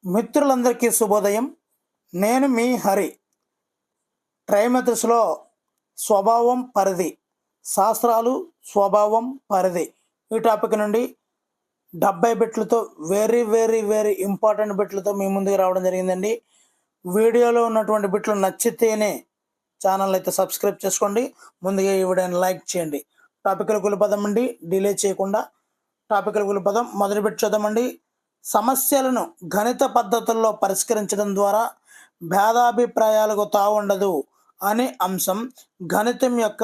మిత్రులందరికీ శుభోదయం. నేను మీ హరి. ట్రైమెథడ్స్లో స్వభావం పరిధి, శాస్త్రాలు స్వభావం పరిధి ఈ టాపిక్ నుండి 70 బిట్లతో వెరీ వెరీ వెరీ ఇంపార్టెంట్ బిట్లతో మీ ముందుకు రావడం జరిగిందండి. వీడియోలో ఉన్నటువంటి బిట్లు నచ్చితేనే ఛానల్ అయితే సబ్స్క్రైబ్ చేసుకోండి. ముందుగా ఈ వీడియోని లైక్ చేయండి. టాపిక్లకు వెళ్ళిపోదామండి. డిలే చేయకుండా టాపిక్లకు వెళ్ళిపోదాం. మొదటి బిట్ చూద్దామండి. సమస్యలను గణిత పద్ధతుల్లో పరిష్కరించడం ద్వారా భేదాభిప్రాయాలకు తావుండదు అనే అంశం గణితం యొక్క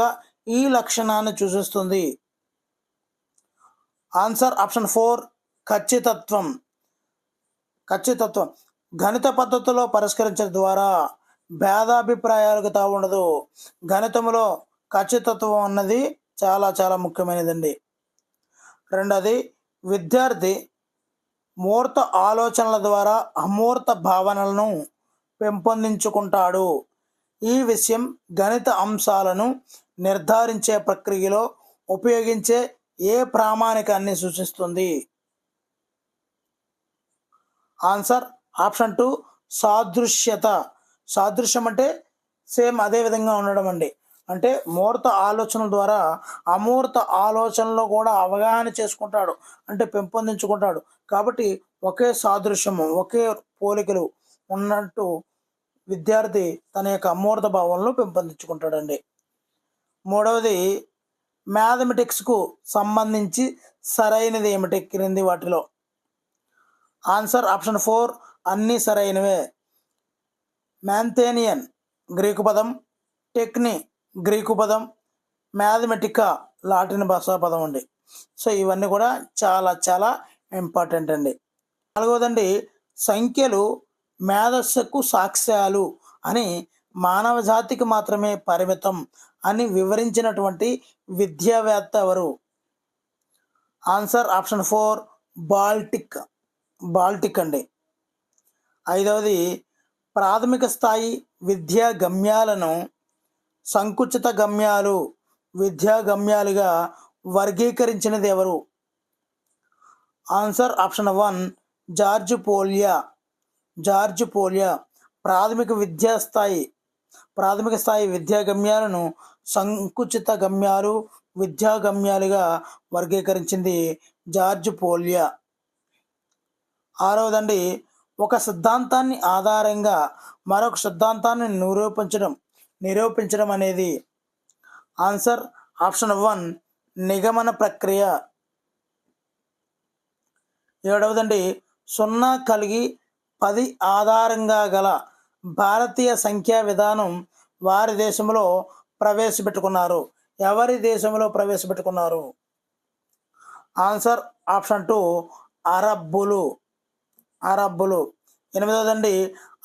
ఈ లక్షణాన్ని సూచిస్తుంది. ఆన్సర్ ఆప్షన్ 4 ఖచ్చితత్వం. ఖచ్చితత్వం గణిత పద్ధతిలో పరిష్కరించడం ద్వారా భేదాభిప్రాయాలకు తావుండదు. గణితంలో ఖచ్చితత్వం అన్నది చాలా చాలా ముఖ్యమైనదండి. రెండోది, విద్యార్థి మూర్త ఆలోచనల ద్వారా అమూర్త భావనలను పెంపొందించుకుంటాడు. ఈ విషయం గణిత అంశాలను నిర్ధారించే ప్రక్రియలో ఉపయోగించే ఏ ప్రామాణికాన్ని సూచిస్తుంది? Answer option 2 సాదృశ్యత. సాదృశ్యం అంటే సేమ్ అదే విధంగా ఉండడం అండి. అంటే మూర్త ఆలోచనల ద్వారా అమూర్త ఆలోచనలో కూడా అవగాహన చేసుకుంటాడు, అంటే పెంపొందించుకుంటాడు. కాబట్టి ఒకే సాదృశ్యము, ఒకే పోలికలు ఉన్నట్టు విద్యార్థి తన యొక్క అమూర్త భావనలు పెంపొందించుకుంటాడండి. మూడవది, మ్యాథమెటిక్స్కు సంబంధించి సరైనది ఏమిటి క్రింది వాటిలో? ఆన్సర్ ఆప్షన్ 4 అన్నీ సరైనవే. మ్యాంథేనియన్ గ్రీకు పదం, టెక్ని గ్రీకు పదం, మ్యాథమెటికా లాటిన్ భాషా పదం అండి. సో ఇవన్నీ కూడా చాలా చాలా ఇంపార్టెంట్ అండి. నాలుగవదండి, సంఖ్యలు మేధస్సుకు సాక్ష్యాలు అని మానవ జాతికి మాత్రమే పరిమితం అని వివరించినటువంటి విద్యావేత్త ఎవరు? ఆన్సర్ ఆప్షన్ 4 బాల్టిక్ అండి. ఐదవది, ప్రాథమిక స్థాయి విద్యా గమ్యాలను సంకుచిత గమ్యాలు, విద్యా గమ్యాలుగా వర్గీకరించినది ఎవరు? Answer option 1 George Polya. ప్రాథమిక స్థాయి విద్యా గమ్యాలను సంకుచిత గమ్యాలు, విద్యా గమ్యాలుగా వర్గీకరించింది జార్జ్ పోలియా. ఆరవదండి, ఒక సిద్ధాంతాన్ని ఆధారంగా మరొక సిద్ధాంతాన్ని నిరూపించడం అనేది? ఆన్సర్ ఆప్షన్ 1 నిగమన ప్రక్రియ. ఏడవదండి, 0 కలిగి 10 ఆధారంగా గల భారతీయ సంఖ్యా విధానం వారి దేశంలో ప్రవేశపెట్టుకున్నారు. ఎవరి దేశంలో ప్రవేశపెట్టుకున్నారు? Answer option 2 అరబ్బులు. ఎనిమిదవదండి,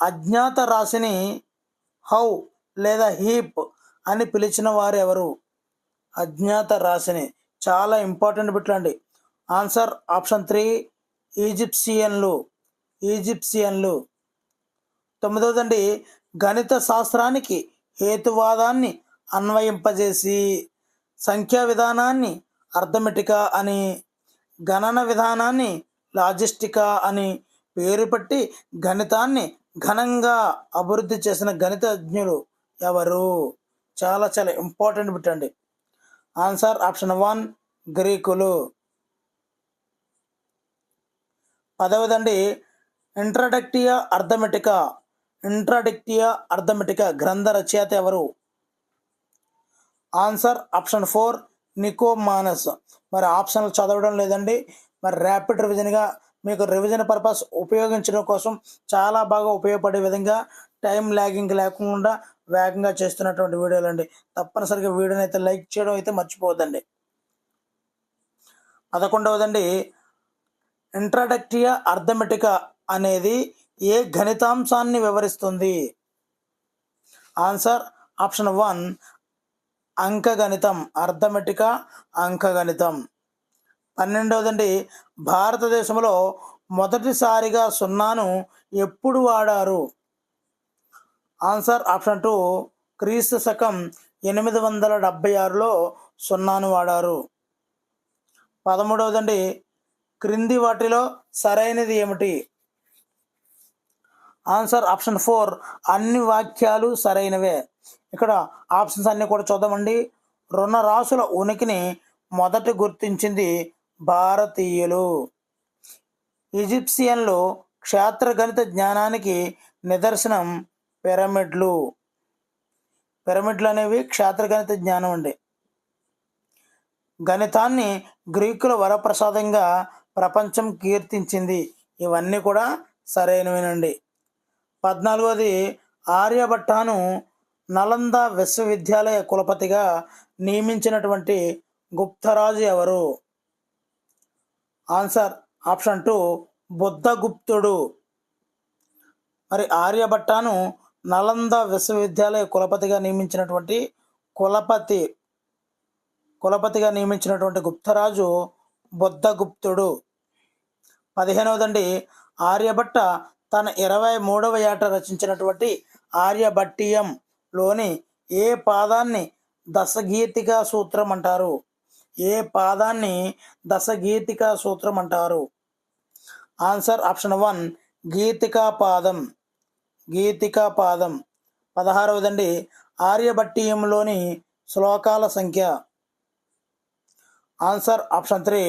అజ్ఞాత రాశిని హౌ లేదా హీప్ అని పిలిచిన వారు ఎవరు? అజ్ఞాత రాశిని చాలా ఇంపార్టెంట్ బిట్లు అండి. Answer option 3 ఈజిప్షియన్లు. తొమ్మిదవదండి, గణిత శాస్త్రానికి హేతువాదాన్ని అన్వయింపజేసి సంఖ్యా విధానాన్ని అర్థమెటికా అని, గణన విధానాన్ని లాజిస్టికా అని పేరు పెట్టి గణితాన్ని ఘనంగా అభివృద్ధి చేసిన గణితజ్ఞులు ఎవరు? చాలా చాలా ఇంపార్టెంట్ బిట్ అండి. ఆన్సర్ ఆప్షన్ 1 గ్రీకులు. 10వదండి, ఇంట్రడక్టియా అర్థమెటికా గ్రంథ రచయిత ఎవరు? Answer option 4 నికోమానస్. మరి ఆప్షన్లు చదవడం లేదండి. మరి ర్యాపిడ్ రివిజన్గా మీకు రివిజన్ పర్పస్ ఉపయోగించడం కోసం చాలా బాగా ఉపయోగపడే విధంగా టైం ల్యాగింగ్ లేకుండా వేగంగా చేస్తున్నటువంటి వీడియోలు అండి. తప్పనిసరిగా వీడియోని అయితే లైక్ చేయడం అయితే మర్చిపోవద్దండి. 11వదండి, ఇంట్రడక్టియా అర్థమెటికా అనేది ఏ గణితాంశాన్ని వివరిస్తుంది? Answer option 1 అంకగణితం. అర్థమెటికా అంకగణితం. 12వదండి, భారతదేశంలో మొదటిసారిగా 0ను ఎప్పుడు వాడారు? ఆన్సర్ ఆప్షన్ 2 క్రీస్తు శకం 876లో 0ను వాడారు. 13వదండి, క్రింది వాటిలో సరైనది ఏమిటి? ఆన్సర్ ఆప్షన్ 4 అన్ని వాక్యాలు సరైనవే. ఇక్కడ ఆప్షన్స్ అన్ని కూడా చూద్దామండి. రుణరాశుల ఉనికిని మొదట గుర్తించింది భారతీయులు. ఈజిప్షియన్లు క్షేత్ర గణిత జ్ఞానానికి నిదర్శనం పిరమిడ్లు. పిరమిడ్లు అనేవి క్షేత్ర గణిత జ్ఞానం అండి. గణితాన్ని గ్రీకుల వరప్రసాదంగా ప్రపంచం కీర్తించింది. ఇవన్నీ కూడా సరైనవేనండి. 14వది ఆర్యభట్టను నలంద విశ్వవిద్యాలయ కులపతిగా నియమించినటువంటి గుప్తరాజు ఎవరు? Answer option 2 బుద్ధగుప్తుడు. మరి ఆర్యభట్టను నలంద విశ్వవిద్యాలయ కులపతిగా నియమించినటువంటి గుప్తరాజు బుద్ధగుప్తుడు. 15వదండి ఆర్యభట్ట తన 23వ ఏట రచించినటువంటి ఆర్యభట్టీయంలోని ఏ పాదాన్ని దశగీతికా సూత్రం అంటారు? ఏ పాదాన్ని దశగీతికా సూత్రం అంటారు? ఆన్సర్ ఆప్షన్ 1 గీతికా పాదం. గీతికా పాదం. 16వదండి ఆర్యభట్టీయంలోని శ్లోకాల సంఖ్య. Answer option 3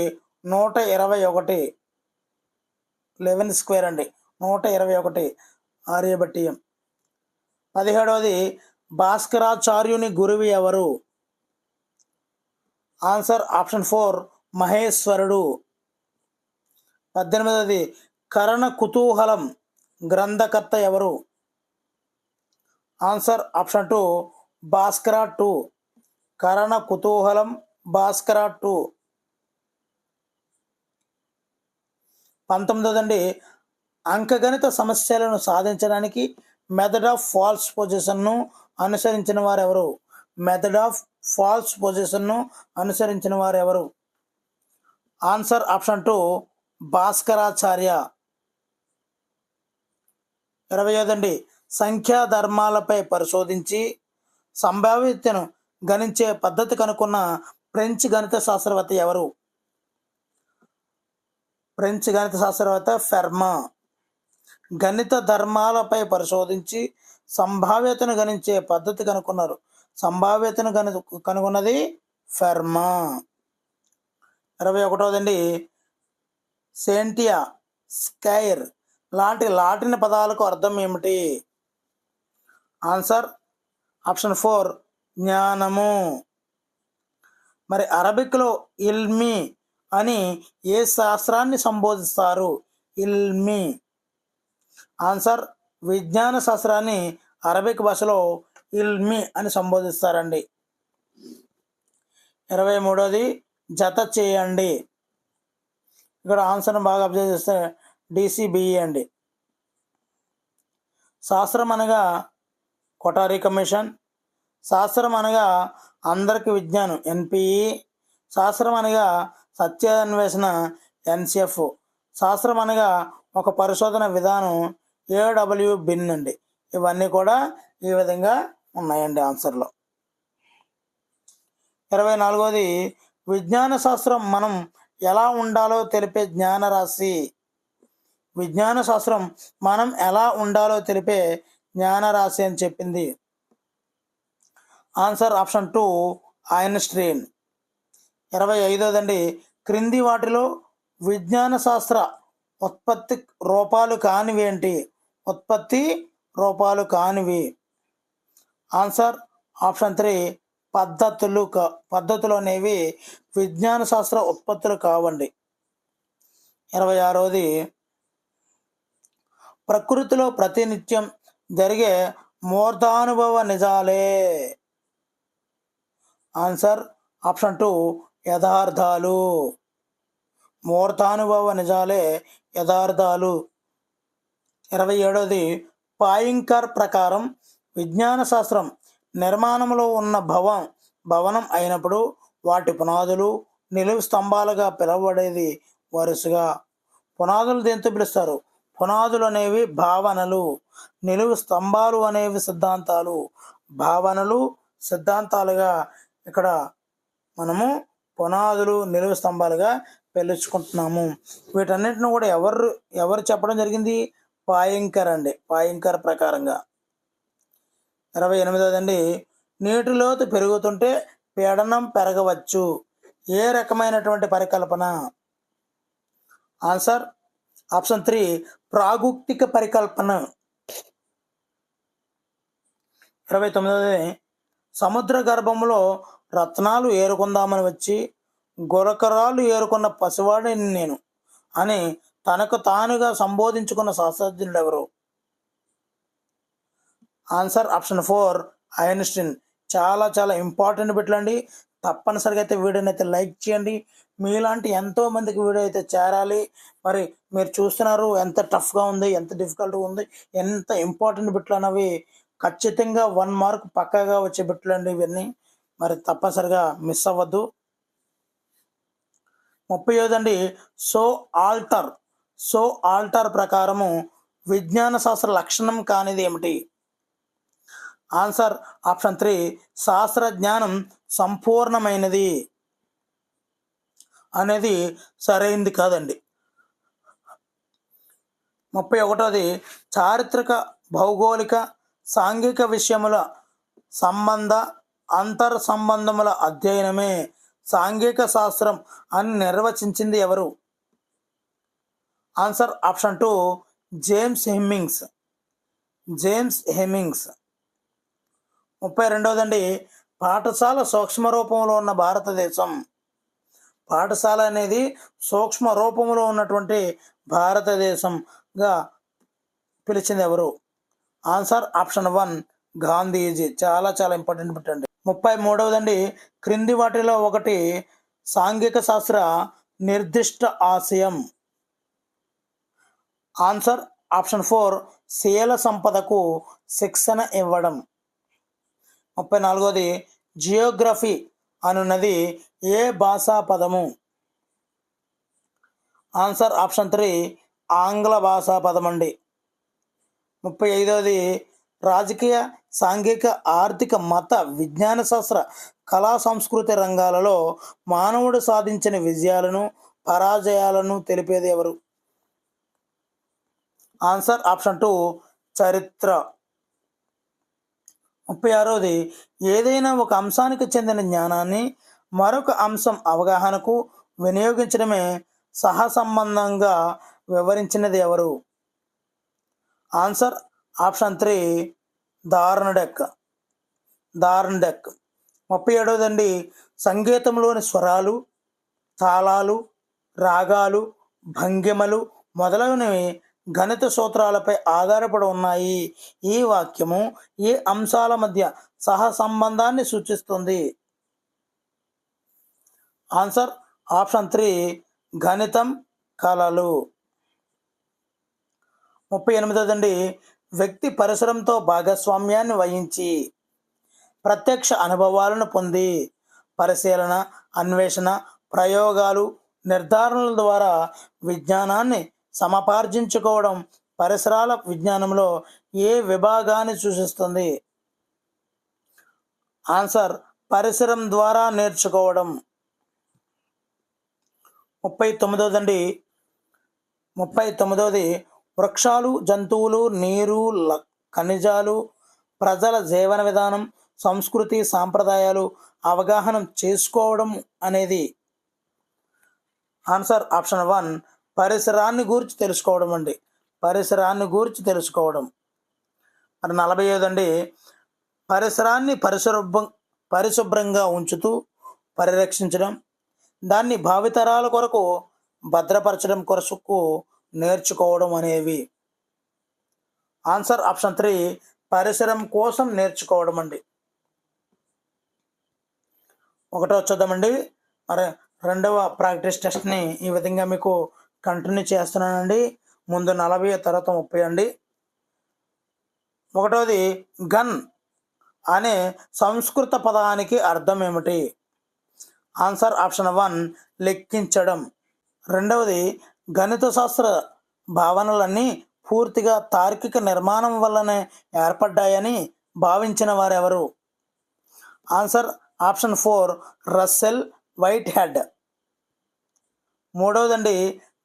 121. 11 స్క్వేర్ అండి, 121 ఆర్యభట్టీయం. 17వది భాస్కరాచార్యుని గురువు ఎవరు? ఆన్సర్ ఆప్షన్ 4 మహేశ్వరుడు. 18వది కరణ కుతూహలం గ్రంథకర్త ఎవరు? Answer option 2 Bhaskara 2. కరణ కుతూహలం భాస్కర 2. 19వదండి అంకగణిత సమస్యలను సాధించడానికి మెథడ్ ఆఫ్ ఫాల్స్ పొజిషన్ను అనుసరించిన వారు ఎవరు? మెథడ్ ఆఫ్ ఫాల్స్ పొజిషన్ను అనుసరించిన వారు ఎవరు? Answer option 2 Bhaskaracharya. 25వదండి సంఖ్యా ధర్మాలపై పరిశోధించి సంభావ్యతను గణించే పద్ధతి కనుక్కున్న ఫ్రెంచ్ గణిత శాస్త్రవేత్త ఎవరు? ఫ్రెంచ్ గణిత శాస్త్రవేత్త ఫెర్మా. గణిత ధర్మాలపై పరిశోధించి సంభావ్యతను గణించే పద్ధతి కనుక్కున్నారు. సంభావ్యతను కనుగొన్నది ఫెర్మా. 21వదండి సెంటియా, స్కైర్ లాంటి లాటిన్ పదాలకు అర్థం ఏమిటి? ఆన్సర్ ఆప్షన్ 4 జ్ఞానము. మరి అరబిక్లో ఇల్మి అని ఏ శాస్త్రాన్ని సంబోధిస్తారు? ఇల్మి. ఆన్సర్ విజ్ఞాన శాస్త్రాన్ని అరబిక్ భాషలో ఇల్మి అని సంబోధిస్తారండి. 23వది జత చేయండి. ఇక్కడ ఆన్సర్ని బాగా అబ్జర్వ్ చేస్తే డిసిబిఈ అండి. శాస్త్రం అనగా కొఠారి కమిషన్. శాస్త్రం అనగా అందరికి విజ్ఞానం ఎన్పిఈ. శాస్త్రం అనగా సత్యాన్వేషణ ఎన్సిఎఫ్. శాస్త్రం అనగా ఒక పరిశోధన విధానం ఏడబ్ల్యూ బిన్ అండి. ఇవన్నీ కూడా ఈ విధంగా ఉన్నాయండి ఆన్సర్లో. 24వది విజ్ఞాన శాస్త్రం మనం ఎలా ఉండాలో తెలిపే జ్ఞానరాశి. విజ్ఞాన శాస్త్రం మనం ఎలా ఉండాలో తెలిపే జ్ఞానరాశి అని చెప్పింది. Answer option 2 Einstein. 25వదండి క్రింది వాటిలో విజ్ఞాన శాస్త్ర ఉత్పత్తి రూపాలు కానివి ఏంటి? ఉత్పత్తి రూపాలు కానివి. ఆన్సర్ ఆప్షన్ 3 పద్ధతులు అనేవి విజ్ఞాన శాస్త్ర ఉత్పత్తులు కావండి. 26వది ప్రకృతిలో ప్రతినిత్యం జరిగే మూర్ధానుభవ నిజాలే. Answer option 2 యథార్థాలు. మూర్ధానుభవ నిజాలే యథార్థాలు. 27వది పాయింకర్ ప్రకారం విజ్ఞాన శాస్త్రం నిర్మాణంలో ఉన్న భవనం అయినప్పుడు వాటి పునాదులు నిలువు స్తంభాలుగా పిలువబడేది వరుసగా. పునాదులు దేంతో పిలుస్తారు? పునాదులు అనేవి భావనలు, నిలువు స్తంభాలు అనేవి సిద్ధాంతాలు. భావనలు సిద్ధాంతాలుగా ఇక్కడ మనము పునాదులు నిలువు స్తంభాలుగా పిలుచుకుంటున్నాము. వీటన్నిటిని కూడా ఎవరు చెప్పడం జరిగింది? పాయింకర్ అండి, పాయింకర్ ప్రకారంగా. 28వ నీటి లోతు పెరుగుతుంటే పీడనం పెరగవచ్చు. ఏ రకమైనటువంటి పరికల్పన? ఆన్సర్ ఆప్షన్ 3 ప్రాగుక్తిక పరికల్పన. 29వ సముద్ర గర్భంలో రత్నాలు ఏరుకుందామని వచ్చి గురకరాలు ఏరుకున్న పసివాడిని నేను అని తనకు తానుగా సంబోధించుకున్న శాస్త్రజ్ఞుడు ఎవరు? Answer option 4 Einstein. చాలా చాలా ఇంపార్టెంట్ బిట్లండి. తప్పనిసరిగా అయితే వీడియోని అయితే లైక్ చేయండి. మీలాంటి ఎంతో మందికి వీడియో అయితే చేరాలి. మరి మీరు చూస్తున్నారు ఎంత టఫ్గా ఉంది, ఎంత డిఫికల్ట్గా ఉంది, ఎంత ఇంపార్టెంట్ బిట్లు అన్నవి ఖచ్చితంగా 1 మార్క్ పక్కాగా వచ్చే బిట్లు అండి ఇవన్నీ. మరి తప్పనిసరిగా మిస్ అవ్వద్దు. 30వ సో ఆల్టర్ ప్రకారము విజ్ఞాన శాస్త్ర లక్షణం కానిది ఏమిటి? ఆన్సర్ ఆప్షన్ 3 శాస్త్రజ్ఞానం సంపూర్ణమైనది అనేది సరైంది కాదండి. 31వ చారిత్రక, భౌగోళిక, సాంఘిక విషయముల సంబంధ అంతర్ సంబంధముల అధ్యయనమే సాంఘిక శాస్త్రం అని నిర్వచించింది ఎవరు? Answer option 2 James Hemmings. 32వ పాఠశాల సూక్ష్మ రూపంలో ఉన్న భారతదేశం. పాఠశాల అనేది సూక్ష్మ రూపంలో ఉన్నటువంటి భారతదేశంగా పిలిచింది ఎవరు? Answer option 1 Gandhiji. చాలా చాలా ఇంపార్టెంట్ పెట్టండి. 33వ క్రింది వాటిలో ఒకటి సాంఘిక శాస్త్ర నిర్దిష్ట ఆశయం. ఆన్సర్ ఆప్షన్ 4 శీల సంపదకు శిక్షణ ఇవ్వడం. 34వ జియోగ్రఫీ అనున్నది ఏ భాషా పదము? ఆన్సర్ ఆప్షన్ 3 ఆంగ్ల భాషా పదం అండి. 35వ రాజకీయ, సాంఘిక, ఆర్థిక, మత, విజ్ఞాన శాస్త్ర, కళా సంస్కృతి రంగాలలో మానవుడు సాధించిన విజయాలను, పరాజయాలను తెలిపేది ఎవరు? ఆన్సర్ ఆప్షన్ 2 చరిత్ర. 36వ ఏదైనా ఒక అంశానికి చెందిన జ్ఞానాన్ని మరొక అంశం అవగాహనకు వినియోగించడమే సహసంబంధంగా వివరించినది ఎవరు? Answer option 3 దార్న్డెక్. 37వ సంగీతంలోని స్వరాలు, తాళాలు, రాగాలు, భంగిమలు మొదలైనవి గణిత సూత్రాలపై ఆధారపడి ఉన్నాయి. ఈ వాక్యము ఏ అంశాల మధ్య సహసంబంధాన్ని సూచిస్తుంది? ఆన్సర్ ఆప్షన్ 3 గణితం, కళలు. 38వ వ్యక్తి పరిసరంతో భాగస్వామ్యాన్ని వహించి ప్రత్యక్ష అనుభవాలను పొంది పరిశీలన, అన్వేషణ, ప్రయోగాలు, నిర్ధారణల ద్వారా విజ్ఞానాన్ని సమపార్జించుకోవడం పరిసరాల విజ్ఞానంలో ఏ విభాగాన్ని సూచిస్తుంది? ఆన్సర్ పరిసరం ద్వారా నేర్చుకోవడం. 39వ వృక్షాలు, జంతువులు, నీరు, ఖనిజాలు, ప్రజల జీవన విధానం, సంస్కృతి, సాంప్రదాయాలు అవగాహన చేసుకోవడం అనేది. ఆన్సర్ ఆప్షన్ 1 పరిసరాన్ని గూర్చి తెలుసుకోవడం అండి. పరిసరాన్ని గూర్చి తెలుసుకోవడం. మరి 40వ పరిసరాన్ని పరిశుభ్రంగా ఉంచుతూ పరిరక్షించడం, దాన్ని భావితరాల కొరకు భద్రపరచడం కొరకు నేర్చుకోవడం అనేవి. ఆన్సర్ ఆప్షన్ 3 పరిసరం కోసం నేర్చుకోవడం అండి. ఒకటో చూద్దామండి. మరి రెండవ ప్రాక్టీస్ టెస్ట్ని ఈ విధంగా మీకు కంటిన్యూ చేస్తున్నానండి. ముందు 40 తర్వాత 30 అండి. ఒకటోది గన్ అనే సంస్కృత పదానికి అర్థం ఏమిటి? ఆన్సర్ ఆప్షన్ 1 లెక్కించడం. రెండవది గణిత శాస్త్ర భావనలన్నీ పూర్తిగా తార్కిక నిర్మాణం వల్లనే ఏర్పడ్డాయని భావించిన వారెవరు? Answer option 4 Russell Whitehead. మూడవదండి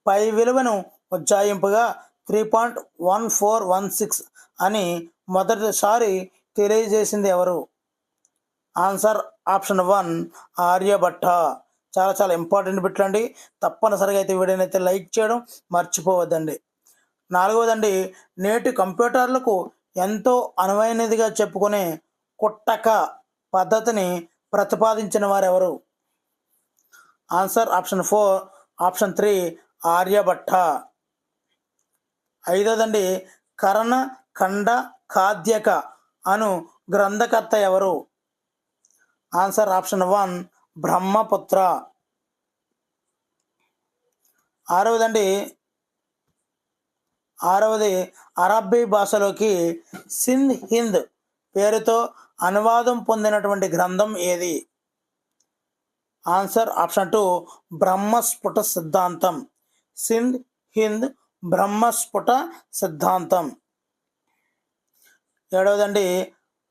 పై విలువను ఉజ్జాయింపుగా 3.1416 అని మొదటిసారి తెలియజేసింది ఎవరు? Answer option 1 Aryabhatta. చాలా చాలా ఇంపార్టెంట్ బిట్లు అండి. తప్పనిసరిగా అయితే వీడియోని అయితే లైక్ చేయడం మర్చిపోవద్దండి. 4వదండి, నేటి కంప్యూటర్లకు ఎంతో అనువైనదిగా చెప్పుకునే కుట్టక పద్ధతిని ప్రతిపాదించిన వారు ఎవరు? Answer option 3 Aryabhatta. 5వదండి, కరణ ఖండ ఖాద్యక అను గ్రంథకర్త ఎవరు? Answer option 1 Brahmaputra. 6వది అరబ్బీ భాషలోకి సింధ్ హింద్ పేరుతో అనువాదం పొందినటువంటి గ్రంథం ఏది? ఆన్సర్ ఆప్షన్ 2 బ్రహ్మస్ఫుట సిద్ధాంతం. సింధ్ హింద్ బ్రహ్మస్ఫుట సిద్ధాంతం. 7వదండి,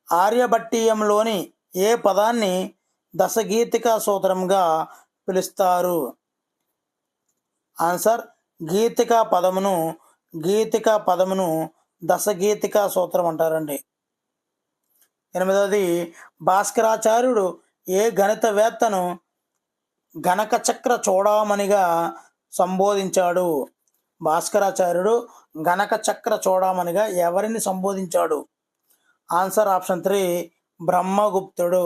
ఆర్యభట్టీయంలోని ఏ పదాన్ని దశగీతికా సూత్రంగా పిలుస్తారు? ఆన్సర్ గీతికా పదమును దశగీతికా సూత్రం అంటారండి. 8వది, భాస్కరాచార్యుడు ఏ గణితవేత్తను గణకచక్ర చూడామణిగా సంబోధించాడు? భాస్కరాచార్యుడు గణకచక్ర చూడామణిగా ఎవరిని సంబోధించాడు? Answer option 3 బ్రహ్మగుప్తుడు.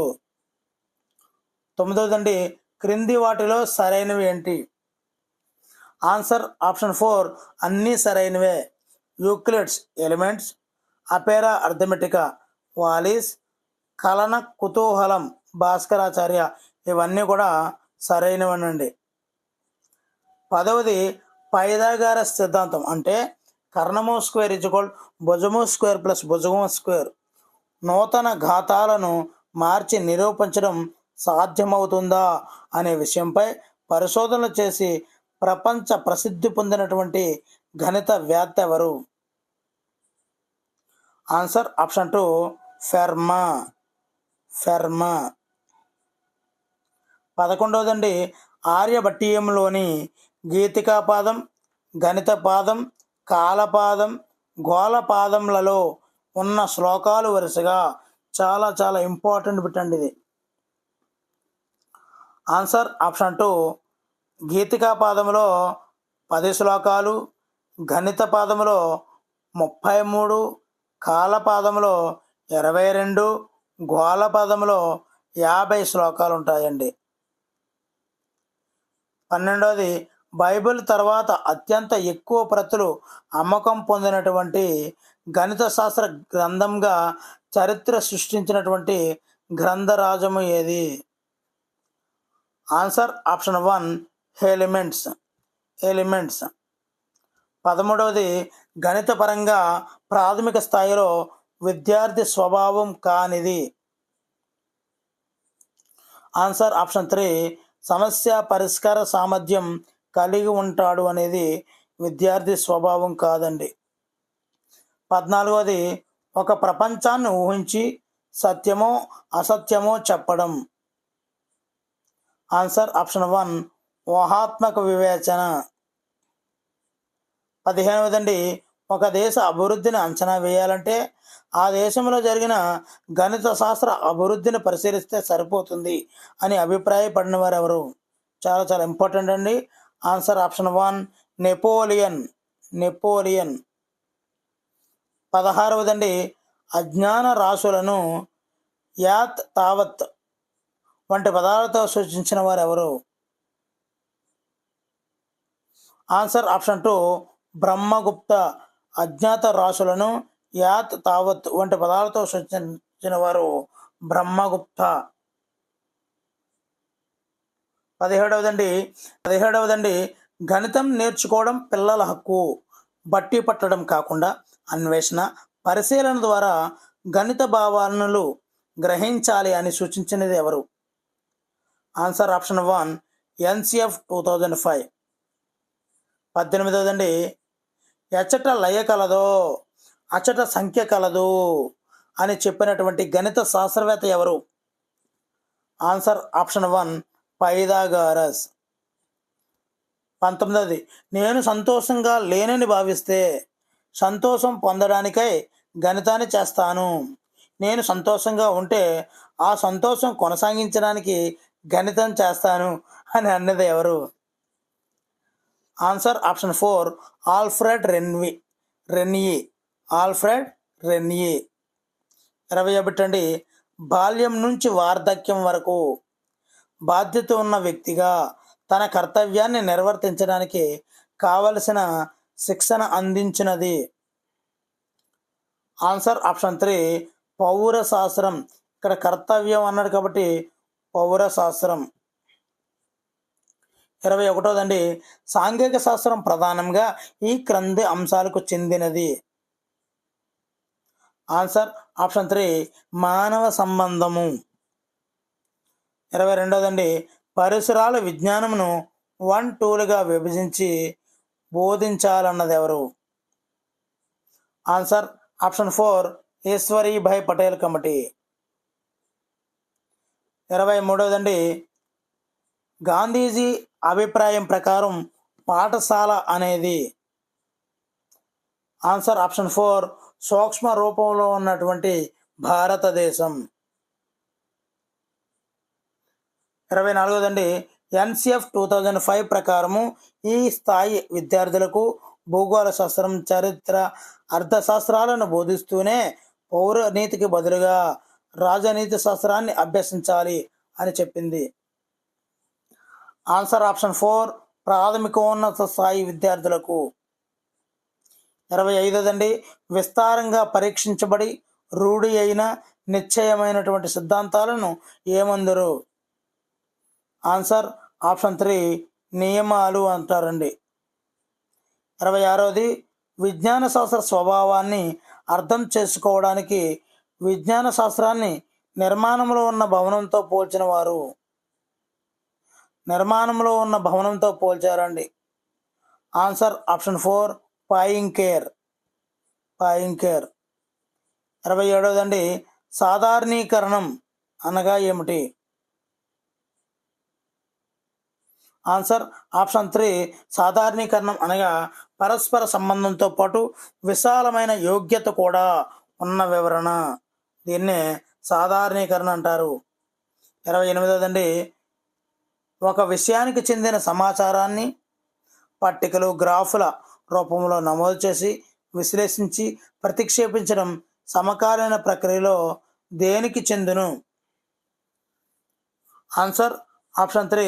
9వదండి, క్రింది వాటిలో సరైనవి ఏంటి? ఆన్సర్ ఆప్షన్ 4 అన్నీ సరైనవే. యూక్లిడ్స్ ఎలిమెంట్స్, అపేరా అర్థమెటికా వాలిస్, కలన కుతూహలం భాస్కరాచార్య ఇవన్నీ కూడా సరైనవనండి. 10వది, పైథాగరస్ సిద్ధాంతం అంటే కర్ణము స్క్వేర్ ఈక్వల్ భుజము స్క్వేర్ ప్లస్ భుజము స్క్వేర్ నూతన ఘాతాలను మార్చి నిరూపించడం సాధ్యమవుతుందా అనే విషయంపై పరిశోధనలు చేసి ప్రపంచ ప్రసిద్ధి పొందినటువంటి గణితవేత్త ఎవరు? Answer option 2 Fermat. 11వదండి, ఆర్యభట్టీయంలోని గీతికాపాదం, గణితపాదం, కాలపాదం, గోళపాదంలలో ఉన్న శ్లోకాలు వరుసగా చాలా చాలా ఇంపార్టెంట్ బిట్టండి ఇది. ఆన్సర్ ఆప్షన్ 2 గీతికా పాదంలో 10 శ్లోకాలు, గణిత పాదంలో 33, కాలపాదంలో 22, గోళ పాదంలో 50 శ్లోకాలు ఉంటాయండి. 12వది, బైబిల్ తర్వాత అత్యంత ఎక్కువ ప్రతులు అమ్మకం పొందినటువంటి గణిత శాస్త్ర గ్రంథంగా చరిత్ర సృష్టించినటువంటి గ్రంథరాజము ఏది? Answer option 1 elements. 13వది, గణిత పరంగా ప్రాథమిక స్థాయిలో విద్యార్థి స్వభావం కానిది? ఆన్సర్ ఆప్షన్ 3 సమస్య పరిష్కార సామర్థ్యం కలిగి ఉంటాడు అనేది విద్యార్థి స్వభావం కాదండి. 14వది, ఒక ప్రపంచాన్ని ఊహించి సత్యమో అసత్యమో చెప్పడం? ఆన్సర్ ఆప్షన్ 1 ఊహాత్మక వివేచన. 15వదండి, ఒక దేశ అభివృద్ధిని అంచనా వేయాలంటే ఆ దేశంలో జరిగిన గణిత శాస్త్ర అభివృద్ధిని పరిశీలిస్తే సరిపోతుంది అని అభిప్రాయపడిన వారు ఎవరు? చాలా చాలా ఇంపార్టెంట్ అండి. Answer option 1 Napoleon. 16వదండి, అజ్ఞాన రాశులను యాత్ తావత్ వంటి పదాలతో సూచించిన వారు ఎవరు? Answer option 2 Brahmagupta. అజ్ఞాత రాశులను యాత్ తావత్ వంటి పదాలతో సూచించిన వారు బ్రహ్మగుప్త. 17వదండి, గణితం నేర్చుకోవడం పిల్లల హక్కు. బట్టి పట్టడం కాకుండా అన్వేషణ, పరిశీలన ద్వారా గణిత భావనలు గ్రహించాలి అని సూచించినది ఎవరు? Answer option 1 NCF 2005. 18వదండి, ఎచ్చట లయ కలదో అచ్చట సంఖ్య కలదు అని చెప్పినటువంటి గణిత శాస్త్రవేత్త ఎవరు? Answer option 1 Pythagoras. 19వది, నేను సంతోషంగా లేనని భావిస్తే సంతోషం పొందడానికై గణితాన్ని చేస్తాను. నేను సంతోషంగా ఉంటే ఆ సంతోషం కొనసాగించడానికి గణితం చేస్తాను అని అన్నది ఎవరు? Answer option 4 Alfred Renyi. Alfred Renyi. 21 బాల్యం నుంచి వార్ధక్యం వరకు బాధ్యత ఉన్న వ్యక్తిగా తన కర్తవ్యాన్ని నిర్వర్తించడానికి కావలసిన శిక్షణ అందించినది. ఆన్సర్ ఆప్షన్ 3 పౌర శాస్త్రం. ఇక్కడ కర్తవ్యం అన్నాడు కాబట్టి పౌర శాస్త్రం. 21 సాంఘిక శాస్త్రం ప్రధానంగా ఈ క్రింది అంశాలకు చెందినది. ఆన్సర్ ఆప్షన్ 3 మానవ సంబంధము. 22 పరిసరాల విజ్ఞానమును 1 2లుగా విభజించి బోధించాలన్నది ఎవరు? Answer option 4 Ishwaribhai Patel committee. 23 Gandhiji అభిప్రాయం ప్రకారం పాఠశాల అనేది? ఆన్సర్ ఆప్షన్ 4 సూక్ష్మ రూపంలో ఉన్నటువంటి భారతదేశం. 24 ఎన్సిఎఫ్ 2005 ప్రకారము ఈ స్థాయి విద్యార్థులకు భూగోళ శాస్త్రం, చరిత్ర, అర్థశాస్త్రాలను బోధిస్తూనే పౌర నీతికి బదులుగా రాజనీతి శాస్త్రాన్ని అభ్యసించాలి అని చెప్పింది. ఆన్సర్ ఆప్షన్ 4 ప్రాథమికోన్నత స్థాయి విద్యార్థులకు. 25 విస్తారంగా పరీక్షించబడి రూఢి అయిన నిశ్చయమైనటువంటి సిద్ధాంతాలను ఏమందరు? ఆన్సర్ ఆప్షన్ 3 నియమాలు అంటారండి. 26 విజ్ఞాన శాస్త్ర స్వభావాన్ని అర్థం చేసుకోవడానికి విజ్ఞాన శాస్త్రాన్ని నిర్మాణంలో ఉన్న భవనంతో పోల్చిన వారు? నిర్మాణంలో ఉన్న భవనంతో పోల్చారండి. Answer option 4 Poincare. 27 సాధారణీకరణం అనగా ఏమిటి? ఆన్సర్ ఆప్షన్ 3 సాధారణీకరణం అనగా పరస్పర సంబంధంతో పాటు విశాలమైన యోగ్యత కూడా ఉన్న వివరణ. దీన్నే సాధారణీకరణ అంటారు. 28 ఒక విషయానికి చెందిన సమాచారాన్ని పట్టికలు, గ్రాఫుల రూపంలో నమోదు చేసి విశ్లేషించి ప్రతిక్షేపించడం సమకాలీన ప్రక్రియలో దేనికి చెందును? ఆన్సర్ ఆప్షన్ 3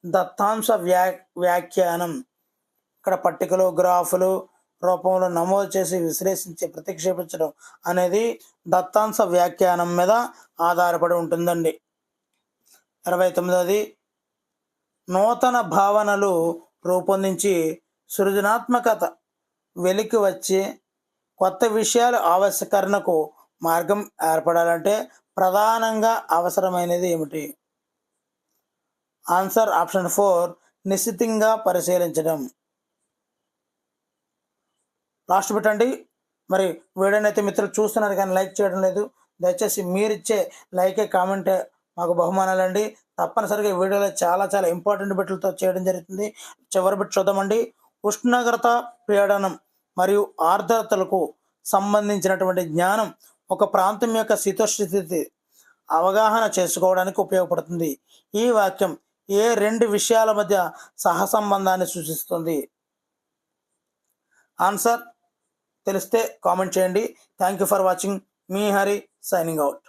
దత్తాంశ వ్యాఖ్యానం. ఇక్కడ పట్టికలు, గ్రాఫులు రూపంలో నమోదు చేసి విశ్లేషించి ప్రతిక్షేపించడం అనేది దత్తాంశ వ్యాఖ్యానం మీద ఆధారపడి ఉంటుందండి. 29 నూతన భావనలు రూపొందించి సృజనాత్మకత వెలికి వచ్చి కొత్త విషయాల ఆవిష్కరణకు మార్గం ఏర్పడాలంటే ప్రధానంగా అవసరమైనది ఏమిటి? ఆన్సర్ ఆప్షన్ 4 నిశితంగా పరిశీలించడం. లాస్ట్ పెట్టండి. మరి వీడియోని అయితే మిత్రులు చూస్తున్నారు కానీ లైక్ చేయడం లేదు. దయచేసి మీరిచ్చే లైకే, కామెంటే మాకు బహుమానాలండి. తప్పనిసరిగా ఈ వీడియోలో చాలా చాలా ఇంపార్టెంట్ బిట్లతో చేయడం జరుగుతుంది. చివరి బిట్ చూద్దామండి. ఉష్ణోగ్రత, పీడనం మరియు ఆర్ద్రతలకు సంబంధించినటువంటి జ్ఞానం ఒక ప్రాంతం యొక్క శీతోష్ణస్థితి అవగాహన చేసుకోవడానికి ఉపయోగపడుతుంది. ఈ వాక్యం ఏ 2 విషయాల మధ్య సహసంబంధాన్ని సూచిస్తుంది? ఆన్సర్ తెలిస్తే కామెంట్ చేయండి. Thank you for watching. Me Hari signing out.